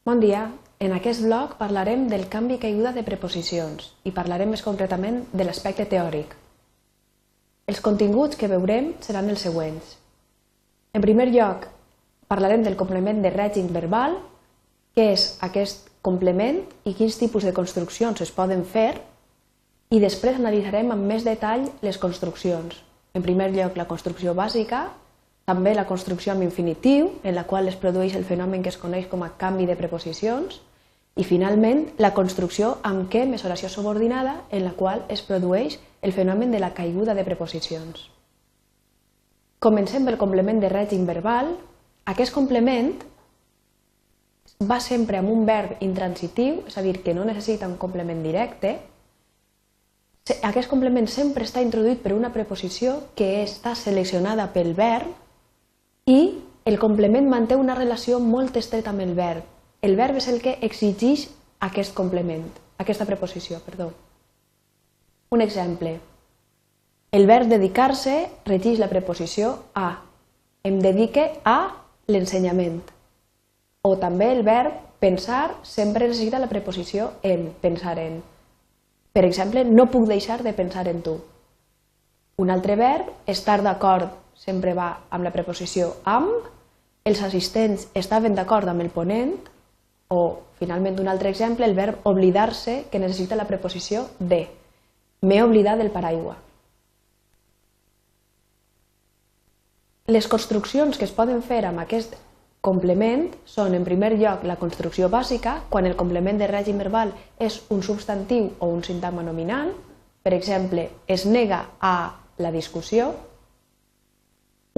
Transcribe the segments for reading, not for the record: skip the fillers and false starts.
Bon dia, en aquest blog parlarem del canvi i caiguda de preposicions i parlarem més concretament de l'aspecte teòric. Els continguts que veurem seran els següents. En primer lloc, parlarem del complement de règim verbal, què és aquest complement i quins tipus de construccions es poden fer, i després analitzarem amb més detall les construccions. En primer lloc, la construcció bàsica, també la construcció amb infinitiu, en la qual es produeix el fenomen que es coneix com a canvi de preposicions, i finalment la construcció amb què més oració subordinada, en la qual es produeix el fenomen de la caiguda de preposicions. Comencem pel complement de règim verbal. Aquest complement va sempre amb un verb intransitiu, és a dir, que no necessita un complement directe. Aquest complement sempre està introduït per una preposició que està seleccionada pel verb i el complement manté una relació molt estreta amb el verb. El verb és el que exigeix aquest complement, aquesta preposició, perdó. Un exemple. El verb dedicar-se regeix la preposició a. Em dedique a l'ensenyament. O també el verb pensar sempre necessita la preposició en, pensar en. Per exemple, no puc deixar de pensar en tu. Un altre verb, estar d'acord, sempre va amb la preposició amb, els assistents estaven d'acord amb el ponent, o, finalment, un altre exemple, el verb oblidar-se, que necessita la preposició de. M'he oblidat del paraigua. Les construccions que es poden fer amb aquest complement són, en primer lloc, la construcció bàsica, quan el complement de règim verbal és un substantiu o un sintagma nominal. Per exemple, es nega a la discussió.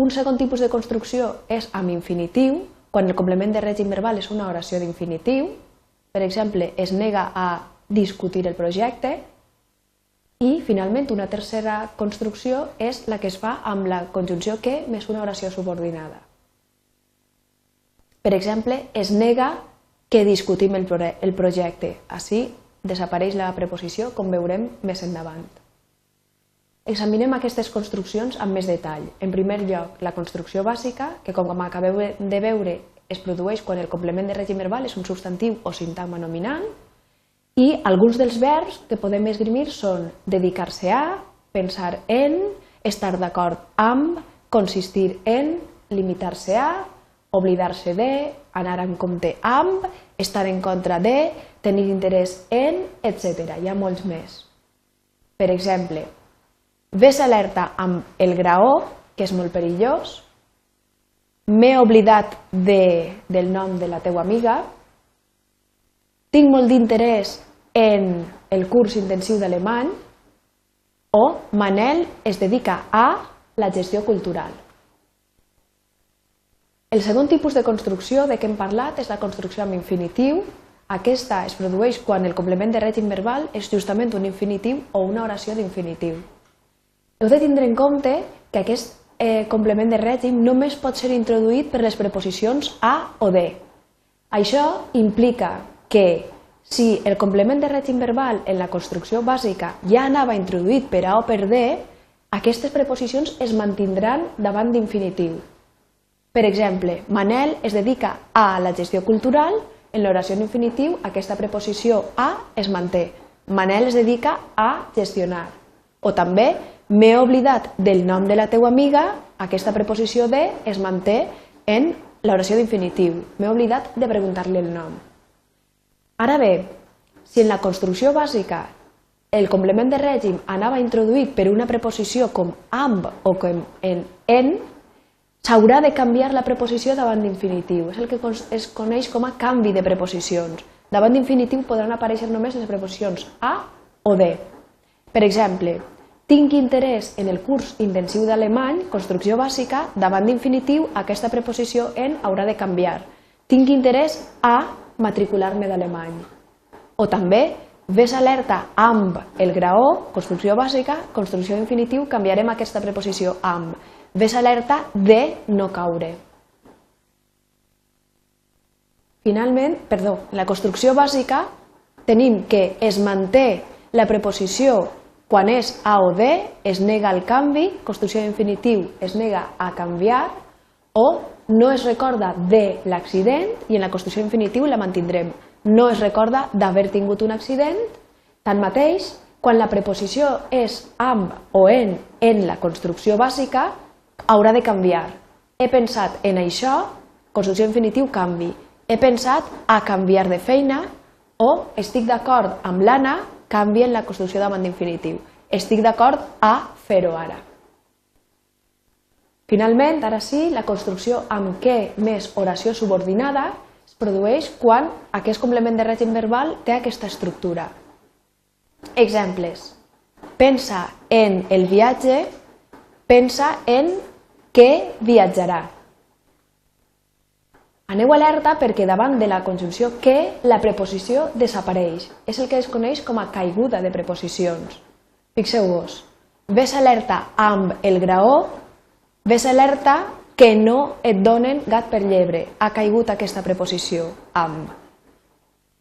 Un segon tipus de construcció és amb infinitiu, quan el complement de règim verbal és una oració d'infinitiu. Per exemple, es nega a discutir el projecte. I, finalment, una tercera construcció és la que es fa amb la conjunció que més una oració subordinada. Per exemple, es nega que discutim el projecte. Així desapareix la preposició, com veurem més endavant. Examinem aquestes construccions amb més detall. En primer lloc, la construcció bàsica, que com acabeu de veure es produeix quan el complement de règim verbal és un substantiu o sintagma nominal, i alguns dels verbs que podem esgrimir són dedicar-se a, pensar en, estar d'acord amb, consistir en, limitar-se a, oblidar-se de, anar en compte amb, estar en contra de, tenir interès en, etc. Hi ha molts més. Per exemple, ves alerta amb el graó, que és molt perillós. M'he oblidat del nom de la teua amiga. Tinc molt d'interès en el curs intensiu d'alemany. O Manel es dedica a la gestió cultural. El segon tipus de construcció de què hem parlat és la construcció amb infinitiu. Aquesta es produeix quan el complement de règim verbal és justament un infinitiu o una oració d'infinitiu. Heu de tindre en compte que aquest complement de règim només pot ser introduït per les preposicions a o de. Això implica que si el complement de règim verbal en la construcció bàsica ja anava introduït per a o per de, aquestes preposicions es mantindran davant d'infinitiu. Per exemple, Manel es dedica a la gestió cultural, en l'oració en infinitiu aquesta preposició a es manté. Manel es dedica a gestionar. O també, m'he oblidat del nom de la teua amiga, aquesta preposició de es manté en l'oració d'infinitiu. M'he oblidat de preguntar-li el nom. Ara bé, si en la construcció bàsica el complement de règim anava introduït per una preposició com amb o com en, s'haurà de canviar la preposició davant d'infinitiu. És el que es coneix com a canvi de preposicions. Davant d'infinitiu podran aparèixer només les preposicions a o de. Per exemple, tinc interès en el curs intensiu d'alemany, construcció bàsica, davant d'infinitiu aquesta preposició en haurà de canviar. Tinc interès a matricular-me d'alemany. O també, ves alerta amb el graó, construcció bàsica, construcció d'infinitiu, canviarem aquesta preposició amb. Ves alerta de no caure. Finalment, en la construcció bàsica tenim que es manté la preposició quan és a o de, es nega el canvi, construcció d'infinitiu es nega a canviar, o no es recorda de l'accident i en la construcció infinitiu la mantindrem. No es recorda d'haver tingut un accident. Tanmateix, quan la preposició és amb o en la construcció bàsica, haurà de canviar. He pensat en això, construcció infinitiu, canvi. He pensat a canviar de feina o estic d'acord amb l'Anna, canvi en la construcció davant d'infinitiu. Estic d'acord a fer-ho ara. Finalment, ara sí, la construcció amb què més oració subordinada es produeix quan aquest complement de règim verbal té aquesta estructura. Exemples. Pensa en el viatge, pensa en què viatjarà. Aneu alerta perquè davant de la conjunció que la preposició desapareix. És el que es coneix com a caiguda de preposicions. Fixeu-vos, ves alerta amb el graó, ves alerta que no et donen gat per llebre. Ha caigut aquesta preposició, amb.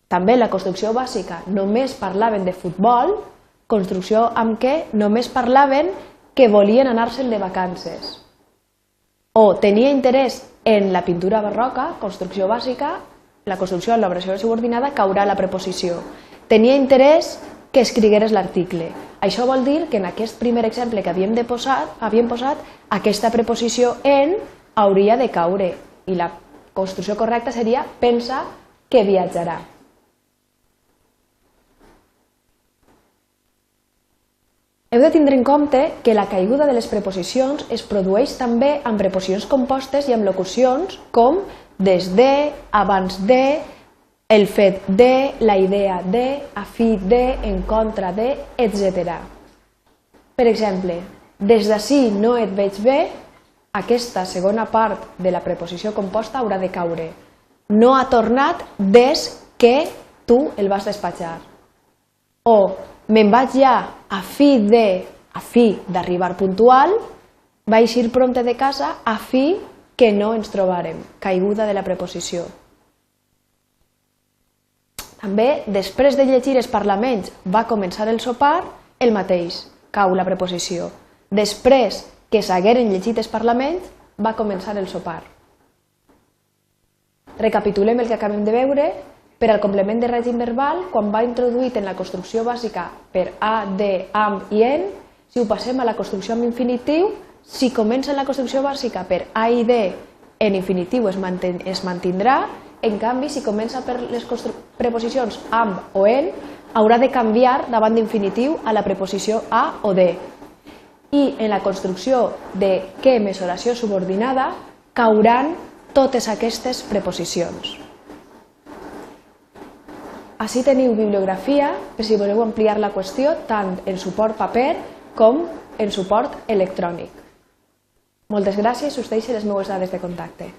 També la construcció bàsica només parlaven de futbol, construcció amb què només parlaven que volien anar-se'n de vacances. O tenia interès en la pintura barroca, construcció bàsica, la construcció en l'obració subordinada caurà la preposició. Tenia interès que escrigueres l'article. Això vol dir que en aquest primer exemple que havíem posat, aquesta preposició en hauria de caure i la construcció correcta seria pensa que viatjarà. Heu de tindre en compte que la caiguda de les preposicions es produeix també amb preposicions compostes i amb locucions com des de, abans de, el fet de, la idea de, a fi de, en contra de, etc. Per exemple, des d'ací no et veig bé, aquesta segona part de la preposició composta haurà de caure. No ha tornat des que tu el vas despatxar. O me'n vaig ja a fi d'arribar puntual, vaig ir prompte de casa a fi que no ens trobarem. Caiguda de la preposició. També, després de llegir els parlaments, va començar el sopar, el mateix, cau la preposició. Després que s'hagueren llegit els parlaments, va començar el sopar. Recapitulem el que acabem de veure. Per al complement de règim verbal, quan va introduït en la construcció bàsica per a, de, amb i en, si ho passem a la construcció amb infinitiu, si comença en la construcció bàsica per a i de, en infinitiu es mantindrà, en canvi, si comença per les preposicions amb o en, haurà de canviar davant d'infinitiu a la preposició a o de. I en la construcció de que més oració subordinada cauran totes aquestes preposicions. Ací teniu bibliografia per si voleu ampliar la qüestió tant en suport paper com en suport electrònic. Moltes gràcies, us deixo les meves dades de contacte.